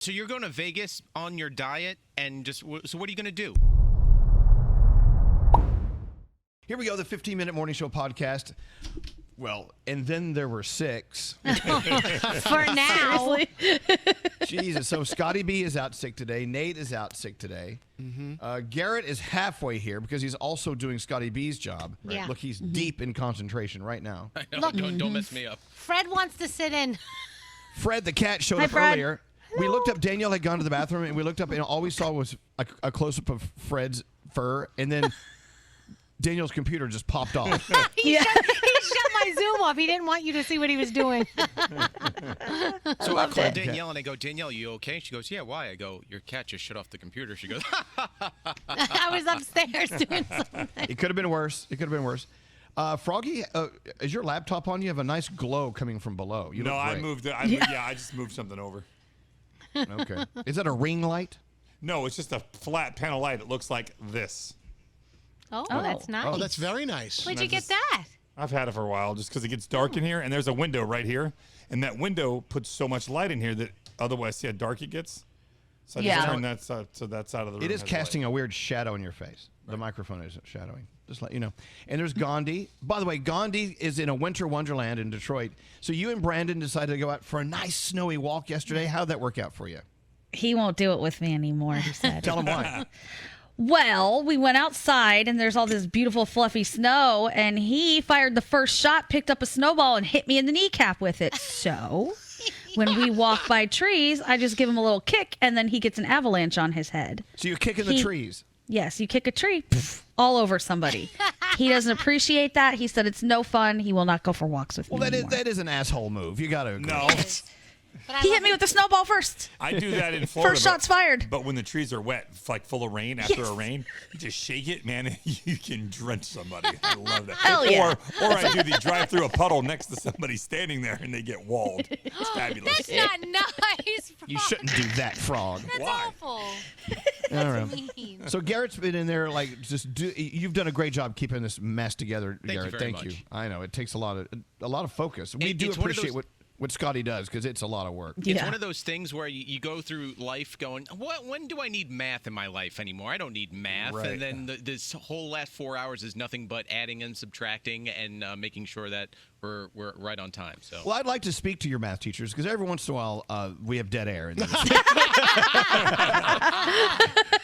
So you're going to Vegas on your diet and so what are you going to do? Here we go, the 15-minute morning show podcast. Well, and then there were 6. For now. Jesus. So Scotty B is out sick today. Nate is out sick today. Garrett is halfway here because he's also doing Scotty B's job. Yeah. Look, he's deep in concentration right now. I know, don't mess me up. Fred wants to sit in. Fred the cat showed Hi, up Fred. earlier. We looked up, Danielle had gone to the bathroom, and we looked up, and all we saw was a close-up of Fred's fur, and then Danielle's computer just popped off. He shut my Zoom off. He didn't want you to see what he was doing. So I called Danielle, and I go, Danielle, you okay? She goes, yeah, why? I go, your cat just shut off the computer. She goes, I was upstairs doing something. It could have been worse. Froggy, is your laptop on? You have a nice glow coming from below. You No, look I great. moved it. I just moved something over. Okay. Is that a ring light? No, it's just a flat panel light. It looks like this. Oh, that's nice. Oh, that's very nice. Where'd you get that? I've had it for a while just because it gets dark in here, and there's a window right here, and that window puts so much light in here that otherwise, see how dark it gets? So I just turn that side to that side of the room. It is has casting light. a weird shadow in your face. The microphone isn't shadowing. Just let you know. And there's Gandhi. By the way, Gandhi is in a winter wonderland in Detroit. So you and Brandon decided to go out for a nice snowy walk yesterday. How'd that work out for you? He won't do it with me anymore, he said. Tell him why. Well, we went outside and there's all this beautiful fluffy snow, and he fired the first shot, picked up a snowball, and hit me in the kneecap with it. So when we walk by trees, I just give him a little kick, and then he gets an avalanche on his head. So you're kicking the trees? Yes, you kick a tree all over somebody. He doesn't appreciate that. He said it's no fun. He will not go for walks with me anymore. That is an asshole move. You got to agree. No. He hit me with the snowball first. I do that in Florida. First shot's fired. But when the trees are wet, like full of rain after a rain, you just shake it, man, and you can drench somebody. I love that. Hell yeah. Or I do the drive through a puddle next to somebody standing there and they get walled. It's fabulous. That's not nice, Frog. You shouldn't do that, Frog. That's awful. All That's right. mean. So Garrett's been in there, like, you've done a great job keeping this mess together, Thank you Garrett. very Thank you. much. I know it takes a lot of focus. We do It's one of appreciate those- what Scotty does because it's a lot of work. It's one of those things where you go through life going, when do I need math in my life anymore? I don't need math. Right. And then this whole last 4 hours is nothing but adding and subtracting and making sure that we're right on time. So. Well, I'd like to speak to your math teachers because every once in a while we have dead air.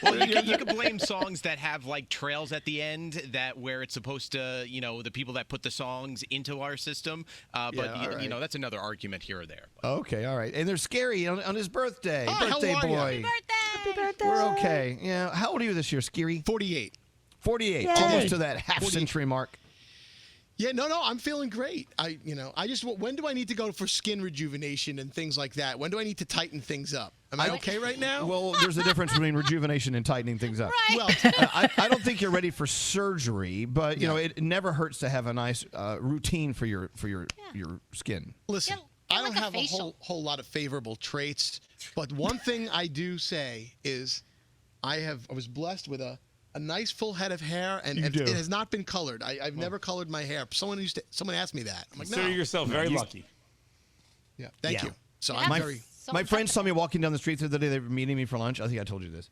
Well, you can blame songs that have like trails at the end where it's supposed to, the people that put the songs into our system. But right. that's another argument here or there. Okay, all right. And there's Skeery on his birthday. Hi, birthday how are boy. you? Happy birthday. Happy birthday. We're okay. Yeah. How old are you this year, Skeery? 48. 48. Yay. Almost to that half-century mark. Yeah, no, I'm feeling great. When do I need to go for skin rejuvenation and things like that? When do I need to tighten things up? Am I okay right now? Well, there's a difference between rejuvenation and tightening things up. Right. Well, I don't think you're ready for surgery, but it never hurts to have a nice routine for your skin. listen, Yeah, I don't like a have a facial. whole lot of favorable traits, but one thing I do say is I was blessed with a nice full head of hair, and it has not been colored. I've never colored my hair. Someone asked me that. I'm like, Consider no. yourself very lucky. Yeah, thank you. So Yeah. I'm My, very. my friends saw me walking down the street the other day. They were meeting me for lunch. I think I told you this.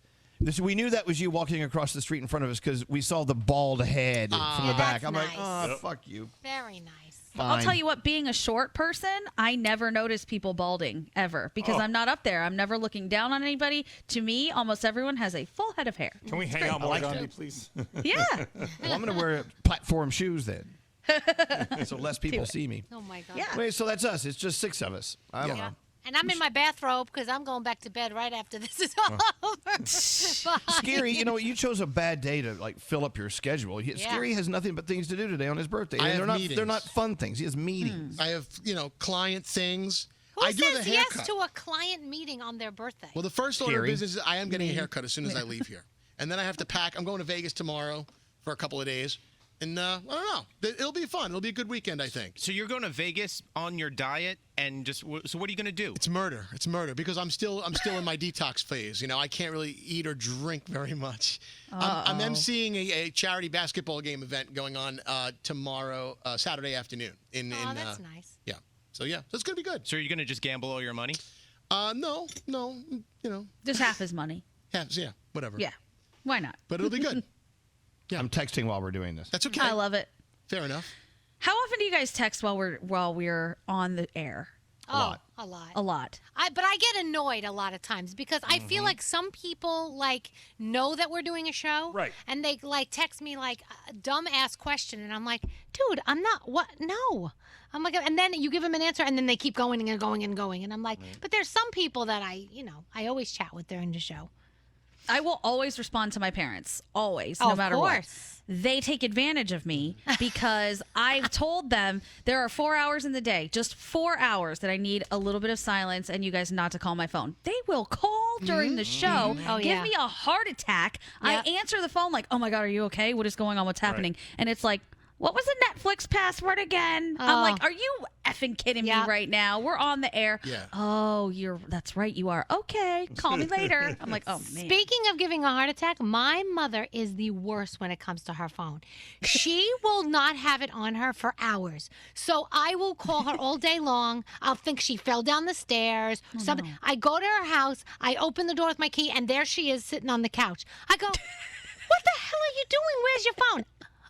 We knew that was you walking across the street in front of us because we saw the bald head from the Yeah, back. that's I'm like, nice. oh, fuck you. Very nice. I'll tell you what, being a short person, I never notice people balding ever because I'm not up there. I'm never looking down on anybody. To me, almost everyone has a full head of hair. Can we hang out more, Gandhi, please? Yeah. Well, I'm going to wear platform shoes then. So less people see me. Oh, my God. Yeah. Wait, so that's us. It's just 6 of us. I don't know. And I'm in my bathrobe because I'm going back to bed right after this is over. Bye. Skeery, you chose a bad day to fill up your schedule. Skeery has nothing but things to do today on his birthday. I And have meetings. they're not fun things. He has meetings. I have client things. Who I do the says yes haircut. to a client meeting on their birthday? Well, the first order of Skeery. business is I am getting a haircut as soon as I leave here, and then I have to pack. I'm going to Vegas tomorrow for a couple of days, and I don't know. It'll be fun. It'll be a good weekend, I think. So you're going to Vegas on your diet and so what are you going to do? It's murder. It's murder because I'm still in my detox phase. I can't really eat or drink very much. I'm emceeing a charity basketball game event going on tomorrow, Saturday afternoon. Oh, that's nice. Yeah. So it's gonna be good. So you're going to just gamble all your money? No, Just half his money. yeah, whatever. Yeah. Why not? But it'll be good. Yeah. I'm texting while we're doing this. That's okay. I love it. Fair enough. How often do you guys text while we're on the air? A lot. A lot. But I get annoyed a lot of times because I feel like some people know that we're doing a show, Right? And they text me a dumb ass question, and I'm like, dude, I'm not. What? No. I'm like, and then you give them an answer, and then they keep going and going and going, and I'm like, but there's some people that I always chat with during the show. I will always respond to my parents, always, Oh, no of matter what. course. They take advantage of me because I've told them there are 4 hours in the day, just 4 hours that I need a little bit of silence and you guys not to call my phone. They will call during the show, Oh, give yeah. me a heart attack. Yep. I answer the phone like, oh my God, are you okay? What is going on? What's happening? And it's like, what was the Netflix password again? I'm like, are you effing kidding me Yeah. right now? We're on the air. Yeah. Oh, that's right. You are. Okay. Call me later. I'm like, oh, man. Speaking of giving a heart attack, my mother is the worst when it comes to her phone. She will not have it on her for hours. So I will call her all day long. I'll think she fell down the stairs. Something. I go to her house. I open the door with my key, and there she is sitting on the couch. I go, what the hell are you doing? Where's your phone?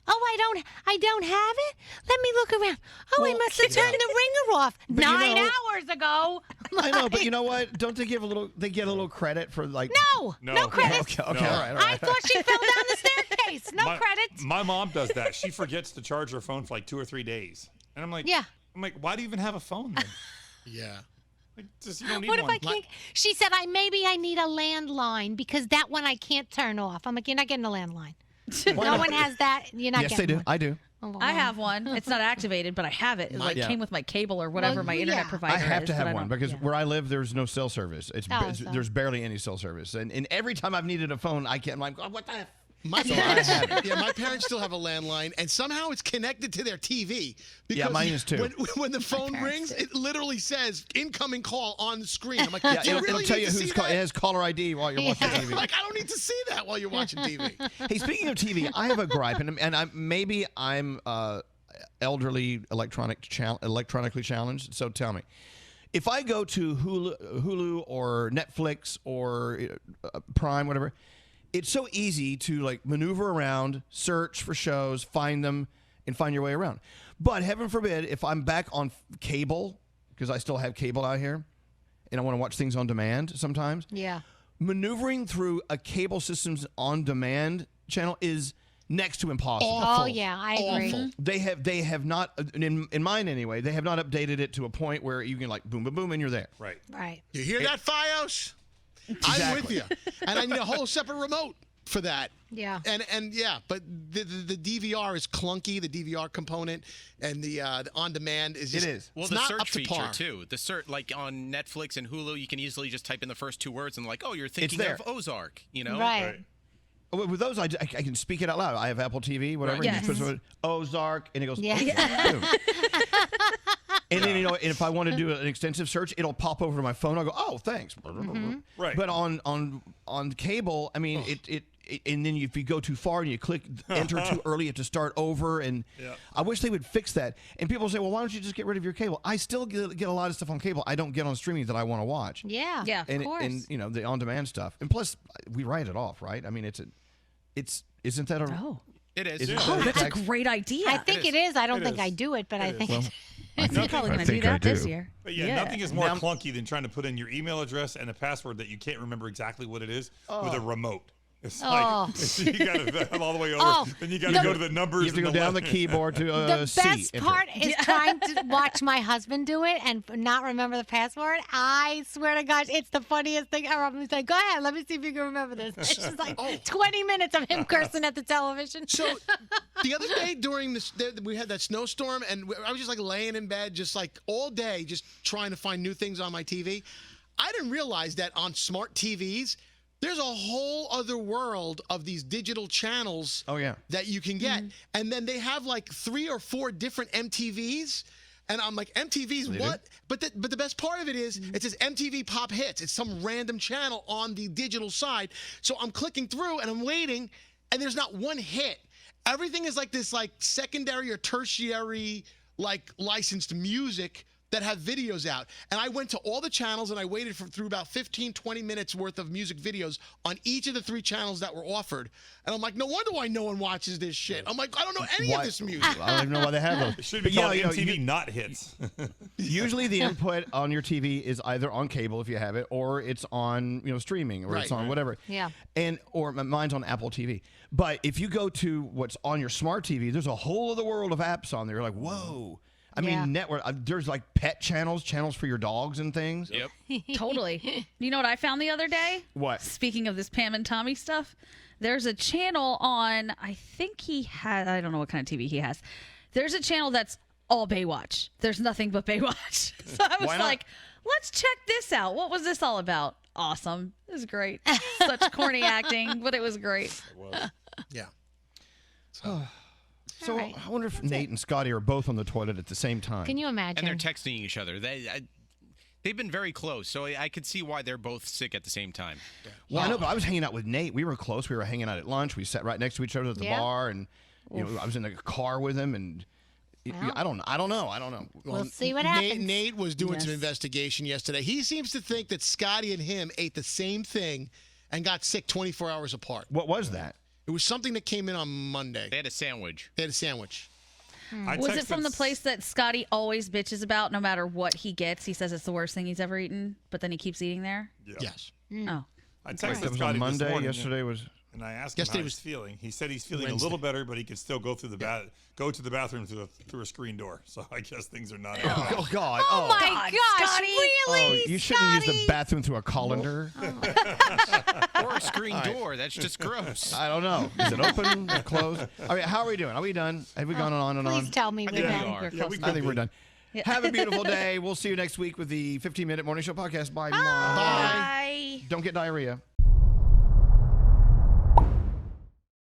Oh, I don't have it? Let me look around. Oh, I must have turned the ringer off 9 hours ago. I know, but you know what? Don't they they get a little credit for No credit. Okay, all No. right. I thought she fell down the staircase. No credit. My mom does that. She forgets to charge her phone for 2 or 3 days, and I'm like, Yeah. why do you even have a phone then? Yeah. Just you don't need What if one. I can't? She said, maybe I need a landline because that one I can't turn off. I'm like, you're not getting a landline. No one has that. You're not Yes, they getting do. one. I do. Oh, well, I have one. It's not activated, but I have it. It Yeah. came with my cable or whatever my internet yeah. provider I have is, to but have I one don't- because yeah. where I live, there's no cell service. So. There's barely any cell service, and every time I've needed a phone, I'm like, oh, what the F? My parents still have a landline, and somehow it's connected to their TV. Because Yeah, mine is too. When the phone rings, it literally says incoming call on the screen. I'm like, Yeah, do you it'll really tell need you to who's see call. It that? has caller ID while you're watching TV. Like, I don't need to see that while you're watching TV. Hey, speaking of TV, I have a gripe, and I'm elderly electronically challenged. So tell me, if I go to Hulu or Netflix or Prime, whatever, it's so easy to maneuver around, search for shows, find them, and find your way around. But heaven forbid, if I'm back on cable, because I still have cable out here, and I want to watch things on demand sometimes. Yeah. Maneuvering through a cable system's on-demand channel is next to impossible. Awful. Oh, yeah, I agree. Awful. They have not, in mine anyway, they have not updated it to a point where you can boom, boom, boom, and you're there. Right. Right. You hear that, Fios? I'm with you. And I need a whole separate remote for that. Yeah. And yeah, but the DVR is clunky, the DVR component, and the on-demand is just... It is. Well, it's the not search up to feature par. too. The search, on Netflix and Hulu, you can easily just type in the first 2 words and oh, you're thinking there. of Ozark. Right. With those, I can speak it out loud. I have Apple TV, whatever. Right. And you just put Ozark, and it goes. Yeah. Boom. And then and if I want to do an extensive search, it'll pop over to my phone. I'll go, oh, thanks. Right. But on cable, I mean, it and then if you go too far and you click enter too early, you have to start over. And I wish they would fix that. And people say, well, why don't you just get rid of your cable? I still get a lot of stuff on cable I don't get on streaming that I want to watch. Yeah. Yeah. Of course. And the on-demand stuff. And plus, we write it off, right? I mean, isn't that a... Oh. It is. Isn't Yeah. Oh, that that's a tax- great idea. I think it is. I don't It think is. I do it, but I think it I'm probably going to do think I that this do. year. But nothing is more clunky than trying to put in your email address and a password that you can't remember exactly what it is with a remote. It's you got to have all the way over. Then you got to go to the numbers. You have to go down the keyboard to the C. best enter. part is trying to watch my husband do it and not remember the password. I swear to gosh, it's the funniest thing ever. I'm just like, go ahead, let me see if you can remember this. It's just 20 minutes of him cursing at the television. So the other day during this, we had that snowstorm, and I was just laying in bed, just all day, just trying to find new things on my TV. I didn't realize that on smart TVs, there's a whole other world of these digital channels that you can get. And then they have 3 or 4 different MTVs. And I'm like, MTVs, what? But the best part of it is it says MTV Pop Hits. It's some random channel on the digital side. So I'm clicking through and I'm waiting, and there's not one hit. Everything is this secondary or tertiary licensed music that have videos out. And I went to all the channels and I waited through about 15, 20 minutes worth of music videos on each of the 3 channels that were offered. And I'm like, no wonder why no one watches this shit. I'm like, I don't know any of this music. I don't even know why they have those. It should be called MTV Not Hits. Usually the input on your TV is either on cable if you have it, or it's on streaming, or it's on whatever. Yeah. Or mine's on Apple TV. But if you go to what's on your smart TV, there's a whole other world of apps on there. You're like, whoa. I mean, network. There's like pet channels for your dogs and things. Yep. Totally. You know what I found the other day? What? Speaking of this Pam and Tommy stuff, there's a channel on, I think he has, I don't know what kind of TV he has. There's a channel that's all Baywatch. There's nothing but Baywatch. So I was like, let's check this out. What was this all about? Awesome. It was great. Such corny acting, but it was great. It was. Yeah. So I wonder if Nate and Scotty are both on the toilet at the same time. Can you imagine? And they're texting each other. They've been very close, so I could see why they're both sick at the same time. Well, I know, but I was hanging out with Nate. We were close. We were hanging out at lunch. We sat right next to each other at the bar, and I was in the car with him, and I don't know. We'll see what happens. Nate was doing some investigation yesterday. He seems to think that Scotty and him ate the same thing and got sick 24 hours apart. What was that? It was something that came in on Monday. They had a sandwich. Was it from the place that Scotty always bitches about no matter what he gets? He says it's the worst thing he's ever eaten, but then he keeps eating there? Yeah. Yes. Oh. I texted That was Scotty on this Monday. morning, Yesterday was. and I asked him how he's feeling. He said he's feeling a little better, but he could still go through the go to the bathroom through a screen door. So I guess things are not. Oh God! Oh my gosh! Scotty. Really? You shouldn't use the bathroom through a colander. Or a screen door. That's just gross. I don't know. Is it open? Closed? All right. How are we doing? Are we done? Have we gone on and on? Please tell me we're think we done. are. I think we're done. Have a beautiful day. We'll see you next week with the 15-minute morning show podcast. Bye. Bye. Don't get diarrhea.